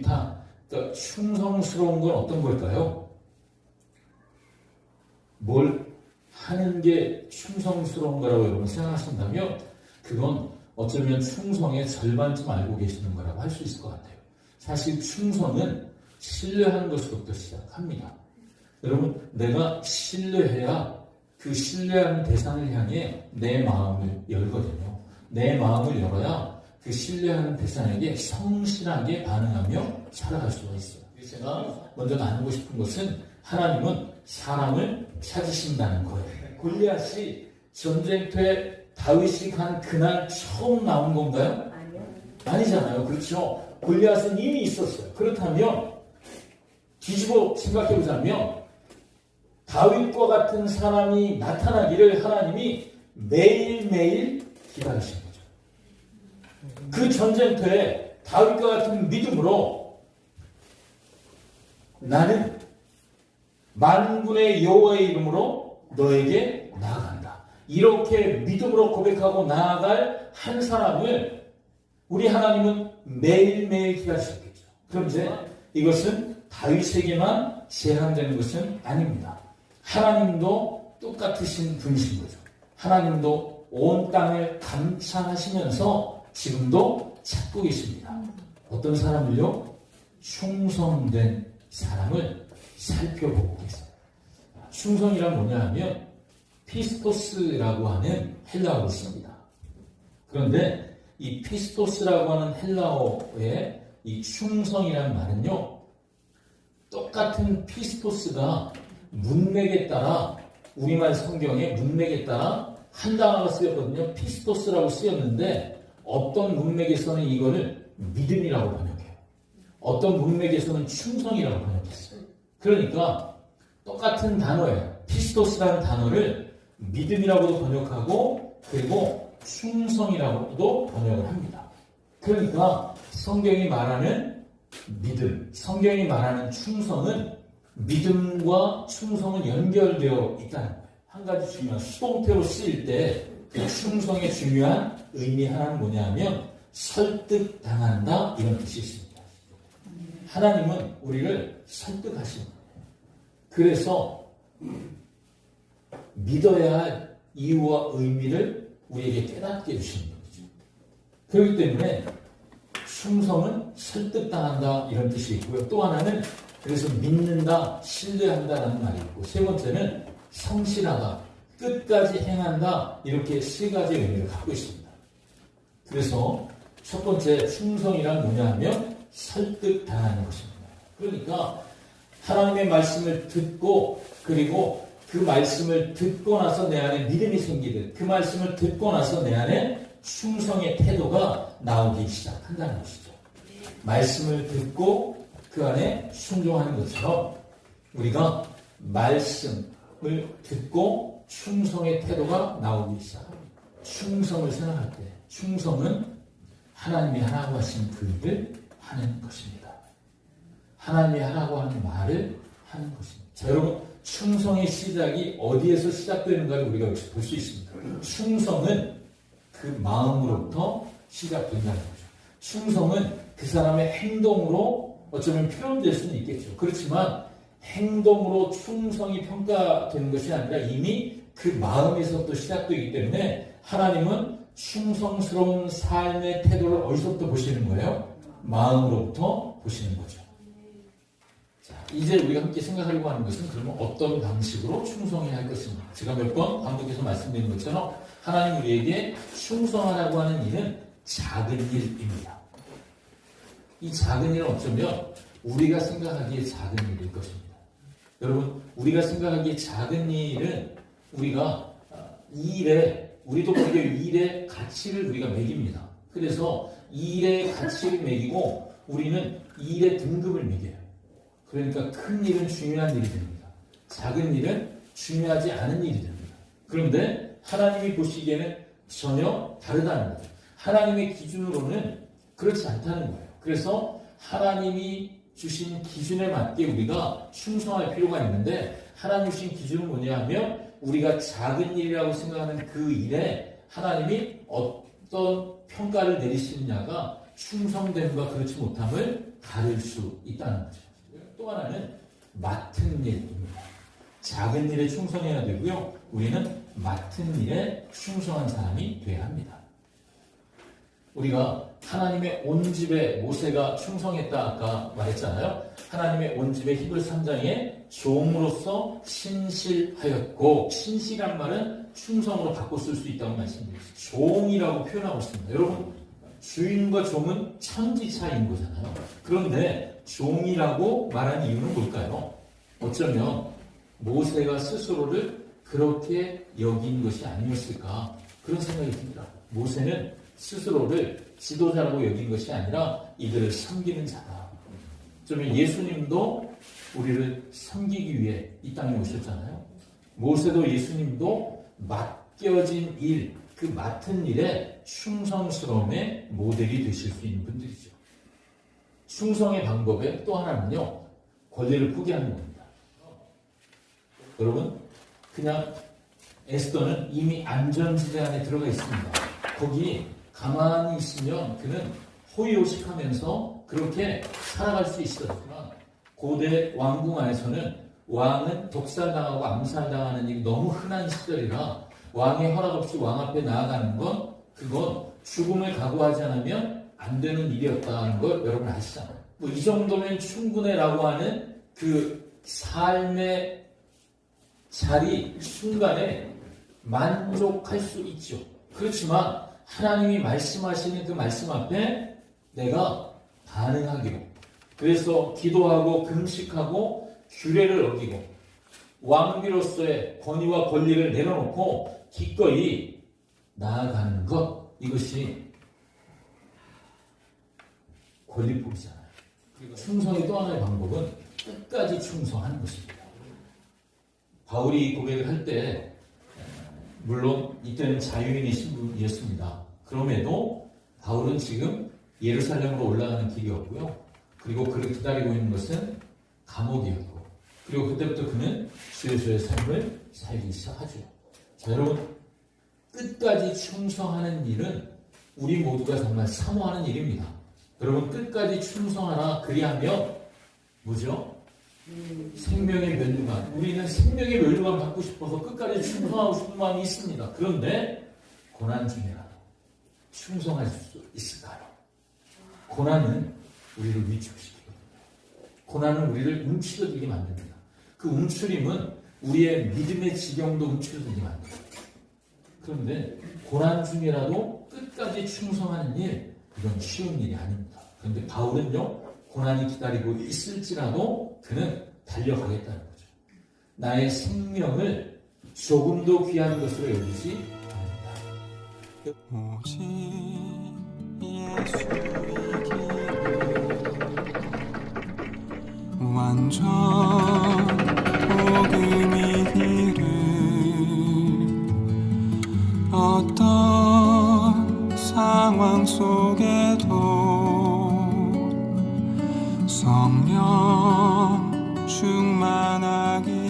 그러니까 충성스러운 건 어떤 걸까요? 뭘 하는 게 충성스러운 거라고 여러분 생각하신다면 그건 어쩌면 충성의 절반쯤 알고 계시는 거라고 할 수 있을 것 같아요. 사실 충성은 신뢰하는 것부터 시작합니다. 여러분, 내가 신뢰해야 그 신뢰하는 대상을 향해 내 마음을 열거든요. 내 마음을 열어야 그 신뢰하는 대상에게 성실하게 반응하며 살아갈 수가 있어요. 제가 먼저 나누고 싶은 것은 하나님은 사람을 찾으신다는 거예요. 골리앗이 전쟁터에 다윗이 간 그날 처음 나온 건가요? 아니요. 아니잖아요. 그렇죠? 골리앗은 이미 있었어요. 그렇다면 뒤집어 생각해보자면 다윗과 같은 사람이 나타나기를 하나님이 매일매일 기다리신 거죠. 그 전쟁터에 다윗과 같은 믿음으로 나는 만군의 여호와의 이름으로 너에게 나아간다. 이렇게 믿음으로 고백하고 나아갈 한 사람을 우리 하나님은 매일매일 기다리셨겠죠. 그런데 이것은 다윗에게만 제한되는 것은 아닙니다. 하나님도 똑같으신 분이신 거죠. 하나님도 온 땅을 감찰하시면서 지금도 찾고 계십니다. 어떤 사람을요? 충성된 사람을 살펴보고 계세요. 충성이란 뭐냐 하면 피스토스라고 하는 헬라어를 씁니다. 그런데 이 피스토스라고 하는 헬라어의 이 충성이라는 말은요, 똑같은 피스토스가 문맥에 따라 우리말 성경에 문맥에 따라 한 단어가 쓰였거든요. 피스토스라고 쓰였는데 어떤 문맥에서는 이거를 믿음이라고 번역해요. 어떤 문맥에서는 충성이라고 번역했어요. 그러니까 똑같은 단어예요. 피스토스라는 단어를 믿음이라고도 번역하고 그리고 충성이라고도 번역을 합니다. 그러니까 성경이 말하는 믿음, 성경이 말하는 충성은 믿음과 충성은 연결되어 있다는 거예요. 한 가지 중요한 수동태로 쓰일 때 그 충성의 중요한 의미 하나는 뭐냐면 설득당한다 이런 뜻이 있습니다. 하나님은 우리를 설득하시는 거예요. 그래서 믿어야 할 이유와 의미를 우리에게 깨닫게 해주시는 거죠. 그렇기 때문에 충성은 설득당한다 이런 뜻이 있고요. 또 하나는 그래서 믿는다, 신뢰한다라는 말이 있고 세 번째는 성실하다, 끝까지 행한다 이렇게 세 가지 의미를 갖고 있습니다. 그래서 첫 번째 충성이란 뭐냐 하면 설득당하는 것입니다. 그러니까 하나님의 말씀을 듣고 그리고 그 말씀을 듣고 나서 내 안에 믿음이 생기듯 그 말씀을 듣고 나서 내 안에 충성의 태도가 나오기 시작한다는 것이죠. 말씀을 듣고 그 안에 순종하는 것처럼 우리가 말씀을 듣고 충성의 태도가 나오기 시작합니다. 충성을 생각할 때 충성은 하나님이 하라고 하신 그 일을 하는 것입니다. 하나님이 하라고 하는 말을 하는 것입니다. 자, 여러분 충성의 시작이 어디에서 시작되는가를 우리가 볼 수 있습니다. 충성은 그 마음으로부터 시작된다는 거죠. 충성은 그 사람의 행동으로 어쩌면 표현될 수는 있겠죠. 그렇지만 행동으로 충성이 평가되는 것이 아니라 이미 그 마음에서부터 시작되기 때문에 하나님은 충성스러운 삶의 태도를 어디서부터 보시는 거예요? 마음으로부터 보시는 거죠. 자, 이제 우리가 함께 생각하려고 하는 것은 그러면 어떤 방식으로 충성해야 할 것인가? 제가 몇 번 반복해서 말씀드린 것처럼 하나님 우리에게 충성하라고 하는 일은 작은 일입니다. 이 작은 일은 어쩌면 우리가 생각하기에 작은 일일 것입니다. 여러분, 우리가 생각하기에 작은 일은 우리가 이 일에, 우리도 모르게 이 일의 가치를 우리가 매깁니다. 그래서 이 일의 가치를 매기고 우리는 이 일의 등급을 매겨요. 그러니까 큰 일은 중요한 일이 됩니다. 작은 일은 중요하지 않은 일이 됩니다. 그런데 하나님이 보시기에는 전혀 다르다는 거죠. 하나님의 기준으로는 그렇지 않다는 거예요. 그래서 하나님이 주신 기준에 맞게 우리가 충성할 필요가 있는데 하나님 주신 기준은 뭐냐 하면 우리가 작은 일이라고 생각하는 그 일에 하나님이 어떤 평가를 내리시느냐가 충성됨과 그렇지 못함을 가릴 수 있다는 거죠. 또 하나는 맡은 일입니다. 작은 일에 충성해야 되고요. 우리는 맡은 일에 충성한 사람이 되어야 합니다. 우리가 하나님의 온 집에 모세가 충성했다 아까 말했잖아요. 하나님의 온 집에 히브리 3장에 종으로서 신실하였고, 신실한 말은 충성으로 바꿔 쓸 수 있다고 말씀드렸어요. 종이라고 표현하고 있습니다. 여러분, 주인과 종은 천지차이인 거잖아요. 그런데 종이라고 말한 이유는 뭘까요? 어쩌면 모세가 스스로를 그렇게 여긴 것이 아니었을까, 그런 생각이 듭니다. 모세는 스스로를 지도자라고 여긴 것이 아니라 이들을 섬기는 자다. 어쩌면 예수님도 우리를 섬기기 위해 이 땅에 오셨잖아요. 모세도 예수님도 맡겨진 일, 그 맡은 일에 충성스러움의 모델이 되실 수 있는 분들이죠. 충성의 방법의 또 하나는요, 권리를 포기하는 겁니다. 여러분, 그냥 에스더는 이미 안전지대 안에 들어가 있습니다. 거기 가만히 있으면 그는 호의호식하면서 그렇게 살아갈 수 있었지만, 고대 왕궁 안에서는 왕은 독살당하고 암살당하는 일이 너무 흔한 시절이라 왕의 허락 없이 왕 앞에 나아가는 건, 그건 죽음을 각오하지 않으면 안 되는 일이었다는 걸 여러분 아시잖아요. 뭐 이 정도면 충분해라고 하는 그 삶의 자리, 순간에 만족할 수 있죠. 그렇지만 하나님이 말씀하시는 그 말씀 앞에 내가 반응하기로, 그래서 기도하고 금식하고 규례를 어기고 왕비로서의 권위와 권리를 내려놓고 기꺼이 나아가는 것, 이것이 권리법이잖아요. 충성의 또 하나의 방법은 끝까지 충성하는 것입니다. 바울이 고백을 할 때, 물론 이때는 자유인의 신분이었습니다. 그럼에도 바울은 지금 예루살렘으로 올라가는 길이었고요. 그리고 그를 기다리고 있는 것은 감옥이었고, 그리고 그때부터 그는 주의 삶을 살기 시작하죠. 자, 여러분, 끝까지 충성하는 일은 우리 모두가 정말 사모하는 일입니다. 여러분, 끝까지 충성하라. 그리하면 뭐죠? 생명의 면류관. 우리는 생명의 면류관 받고 싶어서 끝까지 충성하고 싶은 마음이 있습니다. 그런데 고난 중이라도 충성할 수 있을까요? 고난은 우리를 위축시키거든요. 고난은 우리를 움츠러들게 만듭니다. 그 움츠림은 우리의 믿음의 지경도 움츠러들게 만듭니다. 그런데 고난 중이라도 끝까지 충성하는 일, 이건 쉬운 일이 아닙니다. 그런데 바울은요, 고난이 기다리고 있을지라도 그는 달려가겠다는 거죠. 나의 생명을 조금도 귀한 것으로 여기지 않는다. 오직 예수의 길, 완전 복음의 길을 어떤 상황 속에도 성령 충만하기